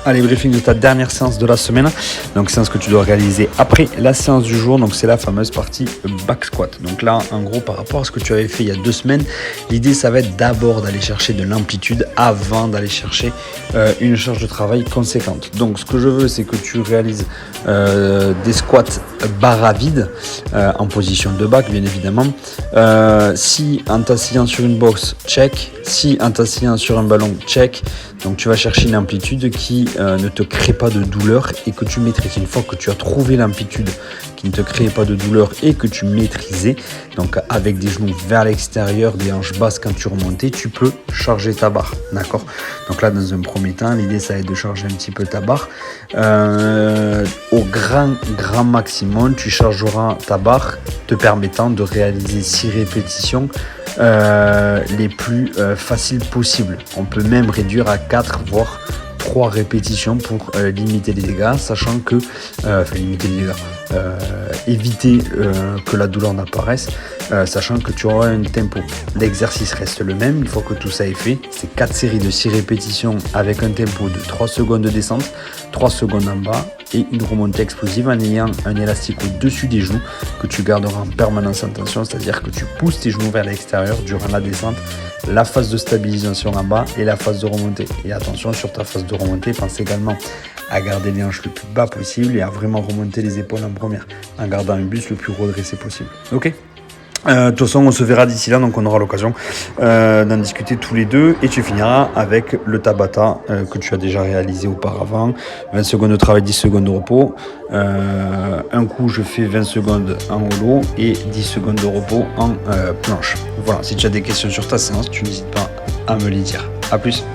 Allez, briefing de ta dernière séance de la semaine. Donc, séance que tu dois réaliser après la séance du jour. Donc, c'est la fameuse partie back squat. Donc là, en gros, par rapport à ce que tu avais fait il y a 2 semaines, l'idée, ça va être d'abord d'aller chercher de l'amplitude avant d'aller chercher une charge de travail conséquente. Donc, ce que je veux, c'est que tu réalises des squats barre à vide en position de back, bien évidemment. Si en t'asseyant sur une box, check. Si en t'asseyant sur un ballon, check. Donc, tu vas chercher une amplitude qui ne te crée pas de douleur et que tu maîtrises. Une fois que tu as trouvé l'amplitude qui ne te crée pas de douleur et que tu maîtrisais, donc avec des genoux vers l'extérieur, des hanches basses quand tu remontais, tu peux charger ta barre. D'accord ? Donc là, dans un premier temps, l'idée, ça va être de charger un petit peu ta barre. Au grand maximum, tu chargeras ta barre te permettant de réaliser 6 répétitions les plus faciles possibles. On peut même réduire à 4 voire 3 répétitions pour limiter les dégâts, sachant que éviter que la douleur n'apparaisse, sachant que tu auras un tempo. L'exercice reste le même une fois que tout ça est fait. C'est 4 séries de 6 répétitions avec un tempo de 3 secondes de descente, 3 secondes en bas et une remontée explosive en ayant un élastique au-dessus des genoux que tu garderas en permanence en tension, c'est-à-dire que tu pousses tes genoux vers l'extérieur durant la descente, la phase de stabilisation en bas et la phase de remontée. Et attention, sur ta phase de remontée, pense également à garder les hanches le plus bas possible et à vraiment remonter les épaules en première en gardant un buste le plus redressé possible. Ok ? De toute façon, on se verra d'ici là, donc on aura l'occasion d'en discuter tous les deux et tu finiras avec le Tabata que tu as déjà réalisé auparavant. 20 secondes de travail, 10 secondes de repos. Un coup, je fais 20 secondes en holo et 10 secondes de repos en planche. Voilà, si tu as des questions sur ta séance, tu n'hésites pas à me les dire. A plus.